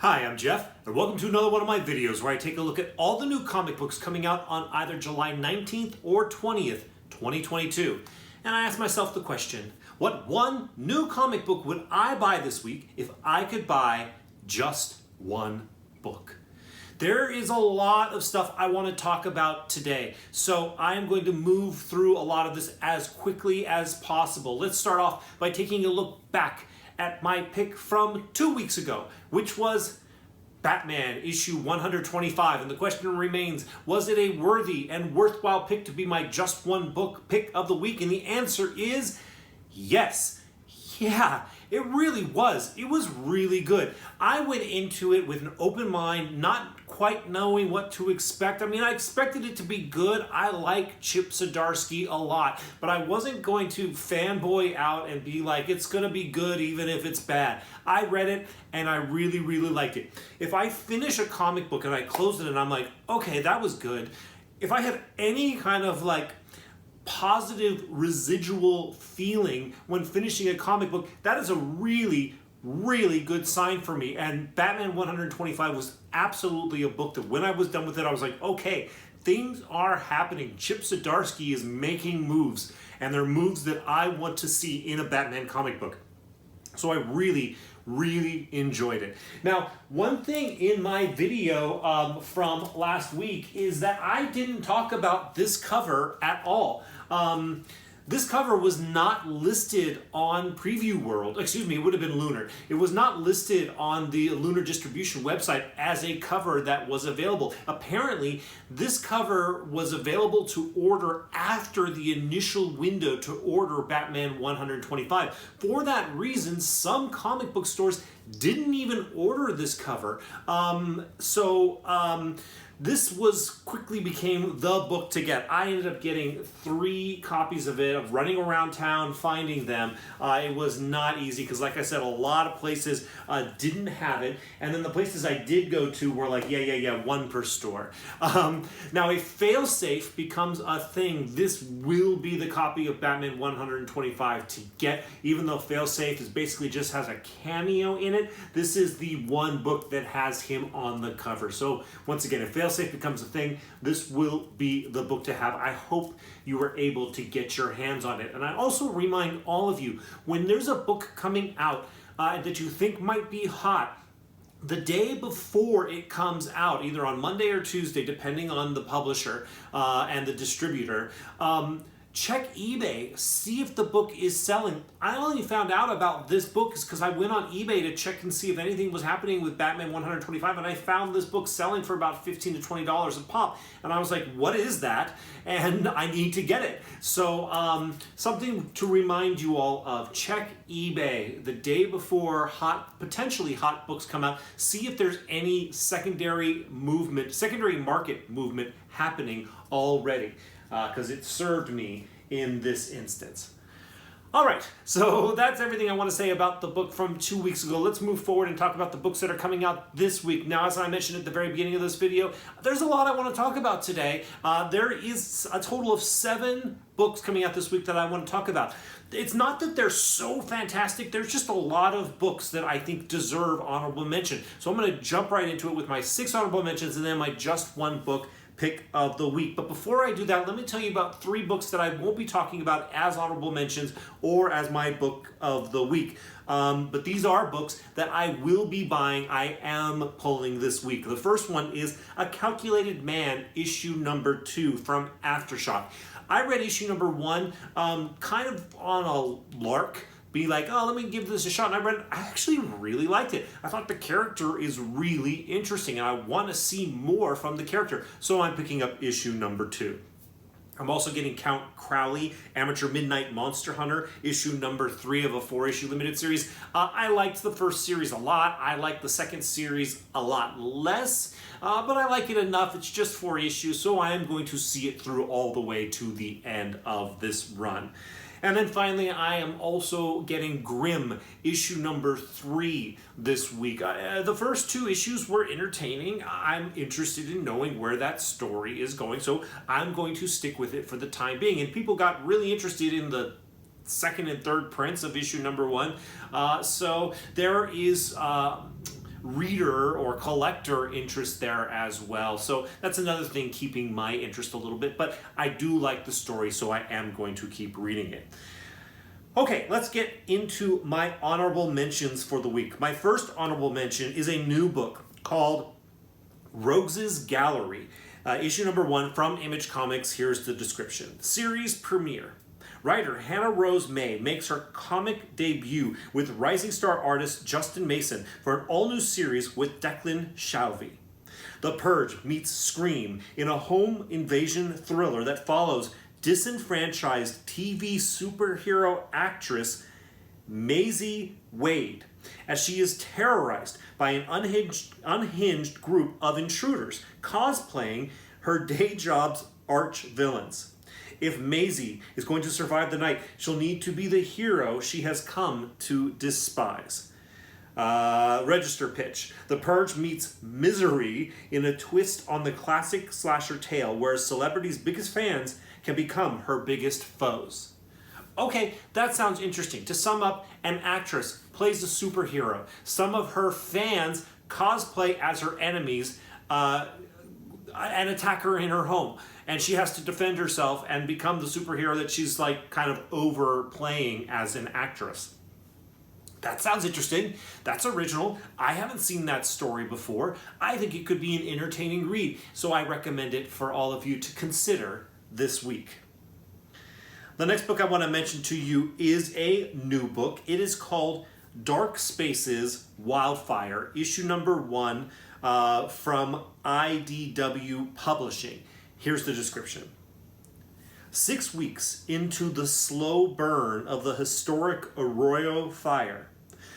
Hi, I'm Jeff, and welcome to another one of my videos where I take a look at all the new comic books coming out on either July 19th or 20th, 2022. And I ask myself the question, what one new comic book would I buy this week if I could buy just one book? There is a lot of stuff I want to talk about today, so I am going to move through a lot of this as quickly as possible. Let's start off by taking a look back at my pick from 2 weeks ago, which was Batman issue 125. And the question remains, was it a worthy and worthwhile pick to be my just one book pick of the week? And the answer is yes. Yeah, it really was. It was really good. I went into it with an open mind, not quite knowing what to expect. I mean, I expected it to be good. I like Chip Zdarsky a lot, but I wasn't going to fanboy out and be like, it's going to be good even if it's bad. I read it and I really, really liked it. If I finish a comic book and I close it and I'm like, okay, that was good. If I have any kind of like positive residual feeling when finishing a comic book, that is a really good sign for me. And Batman 125 was absolutely a book that when I was done with it, I was like, okay, things are happening. Chip Zdarsky is making moves, and they're moves that I want to see in a Batman comic book. So I really enjoyed it. Now, one thing in my video from last week is that I didn't talk about this cover at all. This cover was not listed on Preview World. Excuse me, it would have been Lunar. It was not listed on the Lunar distribution website as a cover that was available. Apparently, this cover was available to order after the initial window to order Batman 125. For that reason, some comic book stores didn't even order this cover. This quickly became the book to get. I ended up getting 3 copies of it, of running around town, finding them. It was not easy because, like I said, a lot of places didn't have it. And then the places I did go to were like, yeah, one per store. Now, if failsafe becomes a thing, this will be the copy of Batman 125 to get. Even though failsafe is basically just has a cameo in it, this is the one book that has him on the cover. So, once again, if failsafe becomes a thing, this will be the book to have. I hope you were able to get your hands on it. And I also remind all of you, when there's a book coming out that you think might be hot, the day before it comes out, either on Monday or Tuesday, depending on the publisher and the distributor, check eBay, see if the book is selling. I only found out about this book because I went on eBay to check and see if anything was happening with Batman 125, and I found this book selling for about $15 to $20 a pop. And I was like, what is that? And I need to get it. So something to remind you all of, check eBay the day before potentially hot books come out. See if there's any secondary market movement happening already. Because it served me in this instance. All right, so that's everything I want to say about the book from 2 weeks ago. Let's move forward and talk about the books that are coming out this week. Now, as I mentioned at the very beginning of this video, there's a lot I want to talk about today. There is a total of 7 books coming out this week that I want to talk about. It's not that they're so fantastic, there's just a lot of books that I think deserve honorable mention. So I'm going to jump right into it with my 6 honorable mentions and then my just one book pick of the week. But before I do that, let me tell you about 3 books that I won't be talking about as honorable mentions or as my book of the week. But these are books that I will be buying. I am pulling this week. The first one is A Calculated Man, issue number 2 from Aftershock. I read issue number 1 kind of on a lark. Be like, oh, let me give this a shot. And I read it. I actually really liked it. I thought the character is really interesting, and I want to see more from the character. So I'm picking up issue number 2. I'm also getting Count Crowley, Amateur Midnight Monster Hunter, issue number 3 of a 4-issue limited series. I liked the first series a lot. I liked the second series a lot less, but I like it enough. It's just 4 issues, so I am going to see it through all the way to the end of this run. And then finally, I am also getting Grimm, issue number 3 this week. The first 2 issues were entertaining. I'm interested in knowing where that story is going, so I'm going to stick with it for the time being. And people got really interested in the second and third prints of issue number 1. So there is reader or collector interest there as well. So that's another thing keeping my interest a little bit, but I do like the story, so I am going to keep reading it. Okay, let's get into my honorable mentions for the week. My first honorable mention is a new book called Rogues' Gallery, issue number 1 from Image Comics. Here's the description. Series premiere. Writer Hannah Rose May makes her comic debut with rising star artist Justin Mason for an all-new series with Declan Shalvey. The Purge meets Scream in a home invasion thriller that follows disenfranchised TV superhero actress Maisie Wade as she is terrorized by an unhinged group of intruders cosplaying her day job's arch villains. If Maisie is going to survive the night, she'll need to be the hero she has come to despise. Register pitch. The Purge meets Misery in a twist on the classic slasher tale where celebrities' biggest fans can become her biggest foes. Okay, that sounds interesting. To sum up, an actress plays a superhero. Some of her fans cosplay as her enemies and attack her in her home. And she has to defend herself and become the superhero that she's like kind of overplaying as an actress. That sounds interesting. That's original. I haven't seen that story before. I think it could be an entertaining read, so I recommend it for all of you to consider this week. The next book I want to mention to you is a new book. It is called Dark Spaces Wildfire, issue number 1 from IDW Publishing. Here's the description. 6 weeks into the slow burn of the historic Arroyo fire,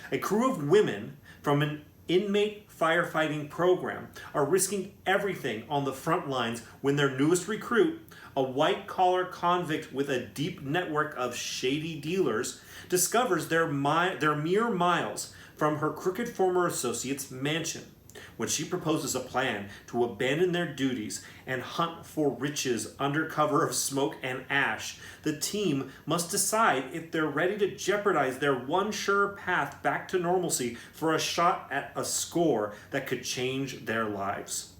a crew of women from an inmate firefighting program are risking everything on the front lines when their newest recruit, a white-collar convict with a deep network of shady dealers, discovers they're mere miles from her crooked former associate's mansion. When she proposes a plan to abandon their duties and hunt for riches under cover of smoke and ash, the team must decide if they're ready to jeopardize their one sure path back to normalcy for a shot at a score that could change their lives.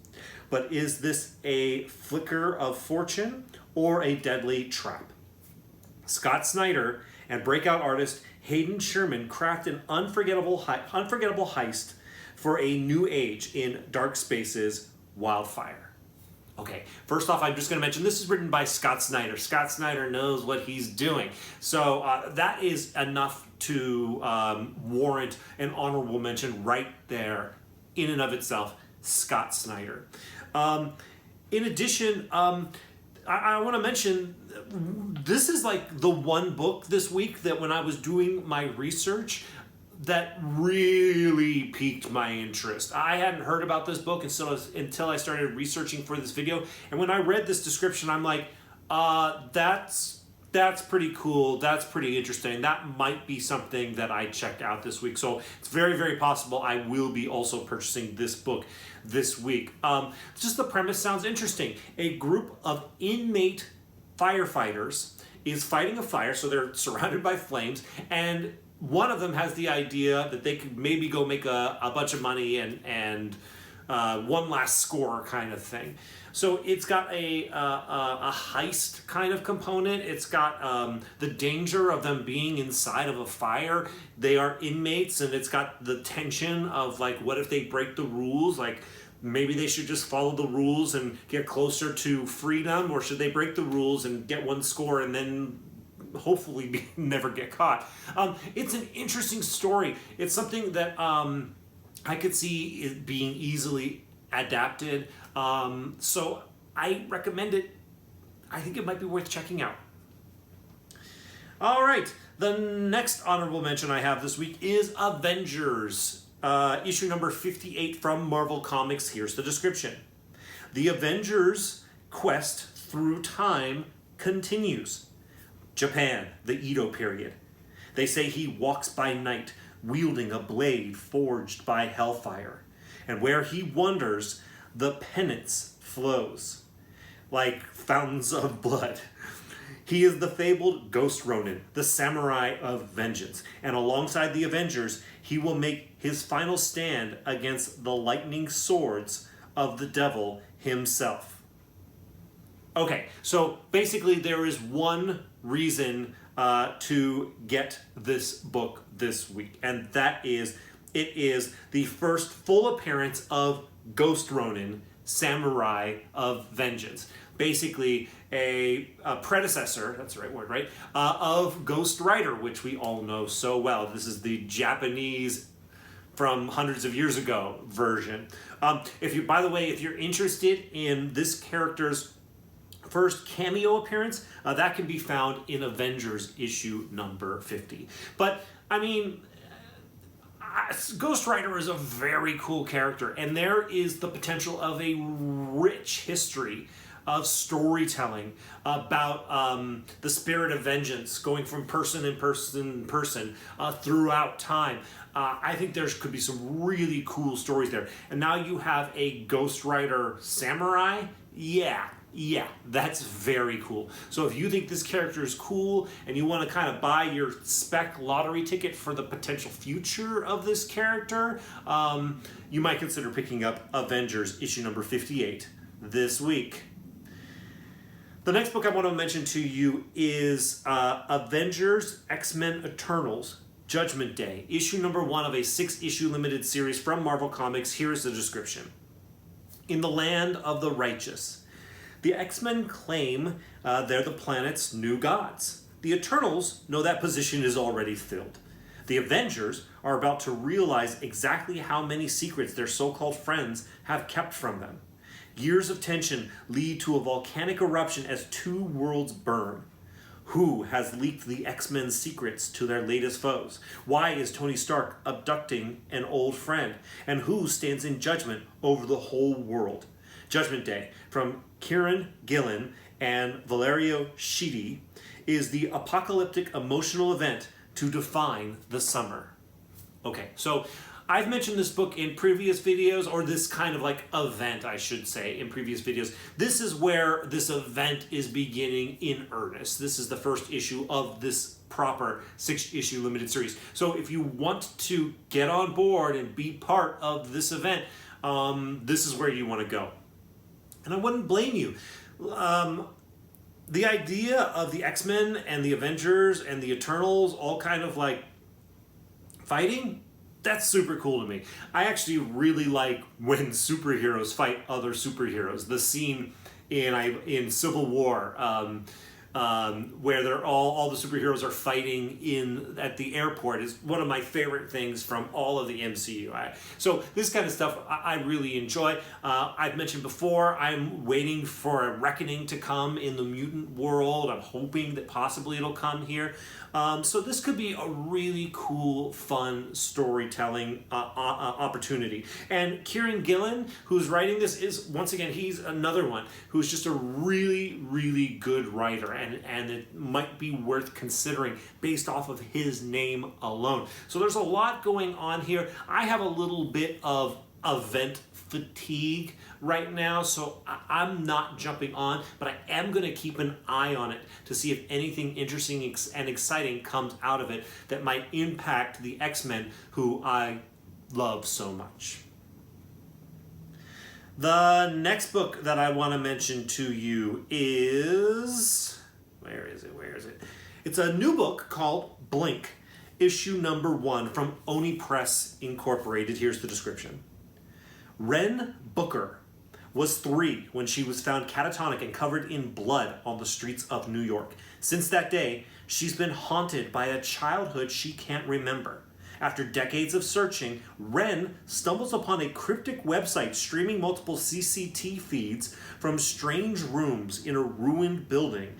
But is this a flicker of fortune or a deadly trap? Scott Snyder and breakout artist Hayden Sherman craft an unforgettable heist for a new age in Dark Spaces Wildfire. Okay, first off, I'm just going to mention this is written by Scott Snyder. Scott Snyder knows what he's doing. So that is enough to warrant an honorable mention right there in and of itself, Scott Snyder. In addition, I want to mention this is like the one book this week that when I was doing my research that really piqued my interest. I hadn't heard about this book until I started researching for this video. And when I read this description, I'm like, that's pretty cool. That's pretty interesting. That might be something that I check out this week. So it's very, very possible I will be also purchasing this book this week. Just the premise sounds interesting. A group of inmate firefighters is fighting a fire, so they're surrounded by flames, and one of them has the idea that they could maybe go make a bunch of money and one last score kind of thing. So it's got a heist kind of component. It's got the danger of them being inside of a fire. They are inmates, and it's got the tension of like, what if they break the rules? Like, maybe they should just follow the rules and get closer to freedom, or should they break the rules and get one score and then hopefully never get caught? It's an interesting story. It's something that I could see it being easily adapted. So I recommend it. I think it might be worth checking out. All right, the next honorable mention I have this week is Avengers, issue number 58 from Marvel Comics. Here's the description. The Avengers' quest through time continues. Japan, the Edo period. They say he walks by night, wielding a blade forged by hellfire. And where he wanders, the penance flows like fountains of blood. He is the fabled Ghost Ronin, the samurai of vengeance. And alongside the Avengers, he will make his final stand against the lightning swords of the devil himself. Okay, so basically there is one reason to get this book this week, and that is it is the first full appearance of Ghost Ronin, Samurai of Vengeance. Basically a predecessor, that's the right word, right, of Ghost Rider, which we all know so well. This is the Japanese from hundreds of years ago version. By the way, if you're interested in this character's first cameo appearance, that can be found in Avengers issue number 50. But, I mean, Ghost Rider is a very cool character, and there is the potential of a rich history of storytelling about the spirit of vengeance going from person in person throughout time. I think there could be some really cool stories there. And now you have a Ghost Rider samurai. Yeah, that's very cool. So if you think this character is cool and you want to kind of buy your spec lottery ticket for the potential future of this character, you might consider picking up Avengers issue number 58 this week. The next book I want to mention to you is Avengers X-Men Eternals Judgment Day, issue number 1 of a 6-issue limited series from Marvel Comics. Here is the description. In the land of the righteous, the X-Men claim they're the planet's new gods. The Eternals know that position is already filled. The Avengers are about to realize exactly how many secrets their so-called friends have kept from them. Years of tension lead to a volcanic eruption as 2 worlds burn. Who has leaked the X-Men's secrets to their latest foes? Why is Tony Stark abducting an old friend? And who stands in judgment over the whole world? Judgment Day, from Kieran Gillen and Valerio Schiti, is the apocalyptic emotional event to define the summer. Okay, so I've mentioned this book in previous videos, or this kind of like event, I should say, in previous videos. This is where this event is beginning in earnest. This is the first issue of this proper 6-issue limited series. So if you want to get on board and be part of this event, this is where you want to go. And I wouldn't blame you. The idea of the X-Men and the Avengers and the Eternals all kind of like fighting, that's super cool to me. I actually really like when superheroes fight other superheroes. The scene in Civil War where they're all the superheroes are fighting at the airport is one of my favorite things from all of the MCU. So this kind of stuff I really enjoy. I've mentioned before, I'm waiting for a reckoning to come in the mutant world. I'm hoping that possibly it'll come here. So this could be a really cool, fun storytelling opportunity. And Kieran Gillen, who's writing this, is, once again, he's another one who's just a really, really good writer. And it might be worth considering based off of his name alone. So there's a lot going on here. I have a little bit of event fatigue right now, so I'm not jumping on, but I am going to keep an eye on it to see if anything interesting and exciting comes out of it that might impact the X-Men, who I love so much. The next book that I want to mention to you is... Where is it? It's a new book called Blink, issue number 1 from Oni Press Incorporated. Here's the description. Wren Booker was 3 when she was found catatonic and covered in blood on the streets of New York. Since that day, she's been haunted by a childhood she can't remember. After decades of searching, Wren stumbles upon a cryptic website streaming multiple CCTV feeds from strange rooms in a ruined building,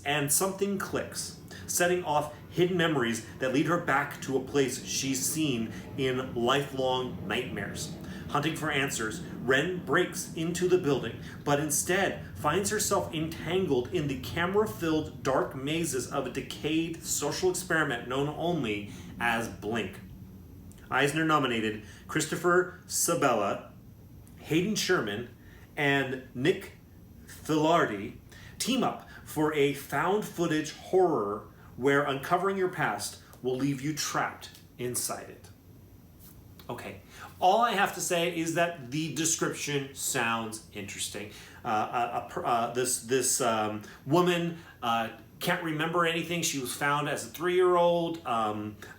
and something clicks, setting off hidden memories that lead her back to a place she's seen in lifelong nightmares. Hunting for answers, Wren breaks into the building, but instead finds herself entangled in the camera-filled dark mazes of a decayed social experiment known only as Blink. Eisner-nominated Christopher Sabella, Hayden Sherman, and Nick Filardi team up for a found footage horror where uncovering your past will leave you trapped inside it. Okay, all I have to say is that the description sounds interesting. This woman can't remember anything. She was found as a 3-year-old,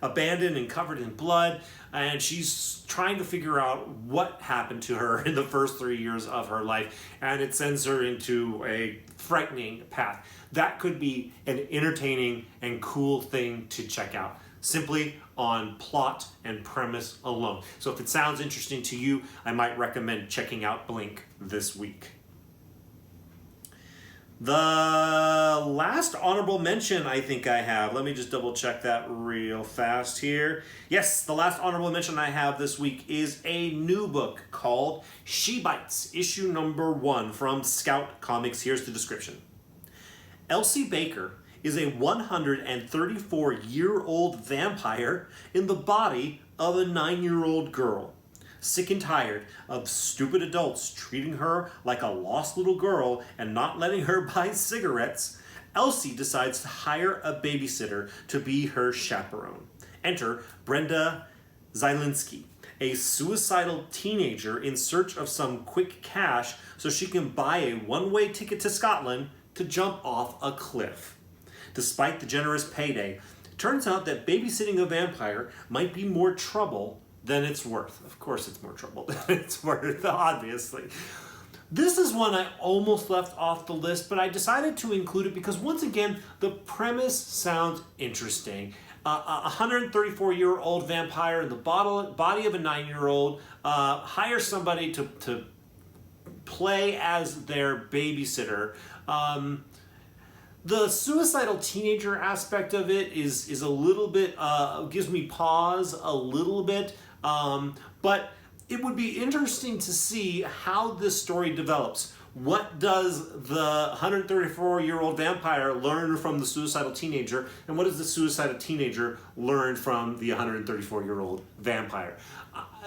abandoned and covered in blood, and she's trying to figure out what happened to her in the first 3 years of her life, and it sends her into a frightening path. That could be an entertaining and cool thing to check out, simply on plot and premise alone. So if it sounds interesting to you, I might recommend checking out Blink this week. The last honorable mention I think I have, let me just double check that real fast here. Yes, the last honorable mention I have this week is a new book called She Bites, issue number 1 from Scout Comics. Here's the description. Elsie Baker is a 134-year-old vampire in the body of a 9-year-old girl. Sick and tired of stupid adults treating her like a lost little girl and not letting her buy cigarettes, Elsie decides to hire a babysitter to be her chaperone. Enter Brenda Zielinski, a suicidal teenager in search of some quick cash so she can buy a one-way ticket to Scotland to jump off a cliff. Despite the generous payday, it turns out that babysitting a vampire might be more trouble than it's worth. Of course it's more trouble than it's worth, obviously. This is one I almost left off the list, but I decided to include it because, once again, the premise sounds interesting. A 134-year-old vampire in the body of a 9-year-old hires somebody to play as their babysitter. The suicidal teenager aspect of it is a little bit, gives me pause a little bit, but it would be interesting to see how this story develops. What does the 134-year-old vampire learn from the suicidal teenager, and what does the suicidal teenager learn from the 134-year-old vampire?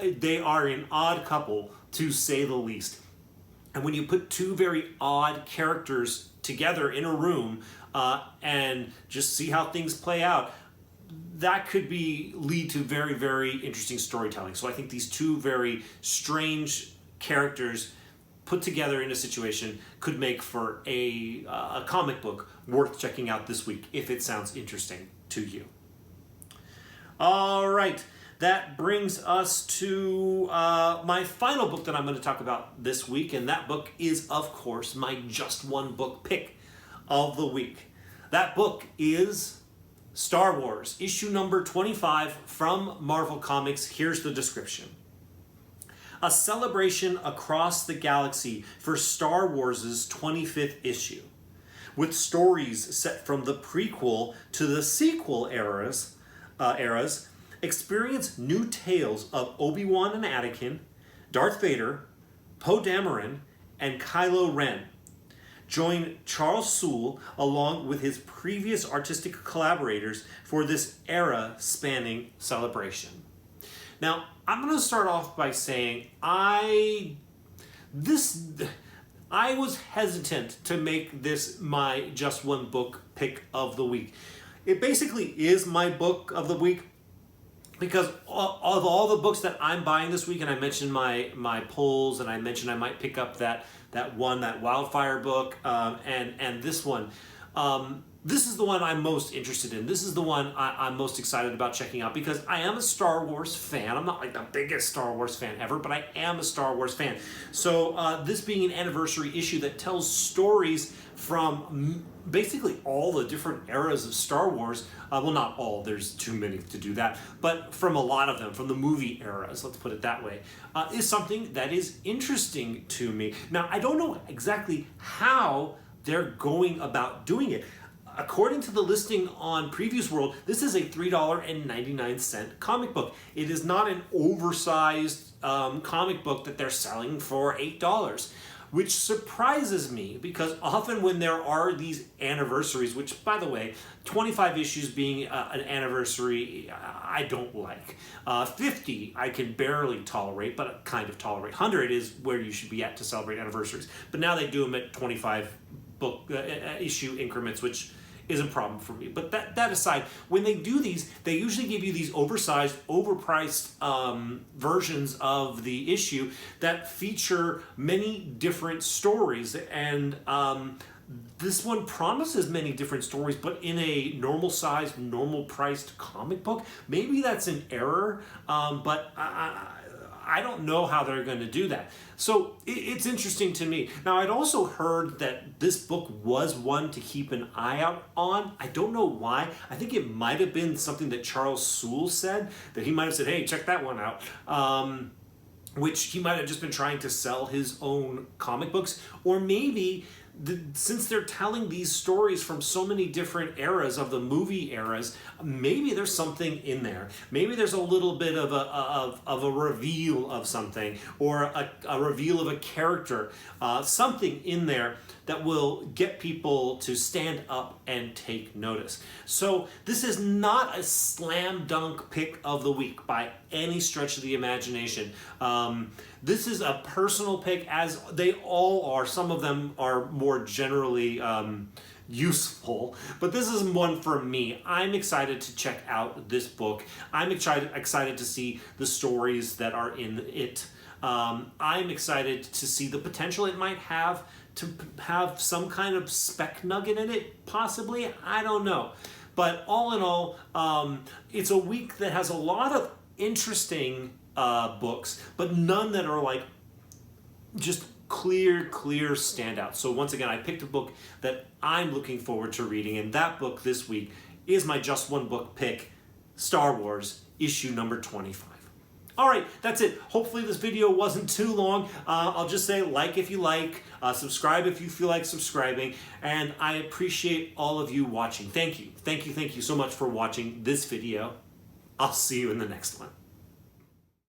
They are an odd couple, to say the least. And when you put two very odd characters together in a room and just see how things play out, that could lead to very, very interesting storytelling. So I think these two very strange characters put together in a situation could make for a comic book worth checking out this week if it sounds interesting to you. All right. That brings us to my final book that I'm going to talk about this week, and that book is, of course, my just one book pick of the week. That book is Star Wars, issue number 25 from Marvel Comics. Here's the description. A celebration across the galaxy for Star Wars' 25th issue, with stories set from the prequel to the sequel eras. Experience new tales of Obi-Wan and Anakin, Darth Vader, Poe Dameron, and Kylo Ren. Join Charles Soule along with his previous artistic collaborators for this era-spanning celebration. Now, I'm going to start off by saying I was hesitant to make this my just one book pick of the week. It basically is my book of the week, because of all the books that I'm buying this week, and I mentioned my polls, and I mentioned I might pick up that Wildfire book, and this one. This is the one I'm most interested in. This is the one I'm most excited about checking out, because I am a Star Wars fan. I'm not like the biggest Star Wars fan ever, but I am a Star Wars fan. So this being an anniversary issue that tells stories from basically all the different eras of Star Wars, well, not all, there's too many to do that, but from a lot of them, from the movie eras, let's put it that way, is something that is interesting to me. Now, I don't know exactly how they're going about doing it. According to the listing on Previews World, this is a $3.99 comic book. It is not an oversized comic book that they're selling for $8. Which surprises me, because often when there are these anniversaries, which, by the way, 25 issues being an anniversary, I don't like. 50 I can barely tolerate, but kind of tolerate. 100 is where you should be at to celebrate anniversaries. But now they do them at 25 book issue increments, which is a problem for me. But that aside, when they do these, they usually give you these oversized, overpriced versions of the issue that feature many different stories. And this one promises many different stories, but in a normal sized, normal priced comic book. Maybe that's an error, but I don't know how they're going to do that. So it's interesting to me. Now, I'd also heard that this book was one to keep an eye out on. I don't know why. I think it might have been something that Charles Soule said, that he might have said, hey, check that one out. Which he might have just been trying to sell his own comic books. Or maybe since they're telling these stories from so many different eras of the movie eras, maybe there's something in there. Maybe there's a little bit of a reveal of something, or a reveal of a character, something in there that will get people to stand up and take notice. So this is not a slam dunk pick of the week by any stretch of the imagination. This is a personal pick, as they all are. Some of them are more generally useful, but this is one for me. I'm excited to check out this book. I'm excited to see the stories that are in it. I'm excited to see the potential it might have to have some kind of spec nugget in it, possibly. I don't know. But all in all, it's a week that has a lot of interesting books, but none that are like just clear standouts. So once again, I picked a book that I'm looking forward to reading, and that book this week is my just one book pick, Star Wars issue number 25. All right, that's it. Hopefully this video wasn't too long. I'll just say like if you like, subscribe if you feel like subscribing, and I appreciate all of you watching. Thank you so much for watching this video. I'll see you in the next one.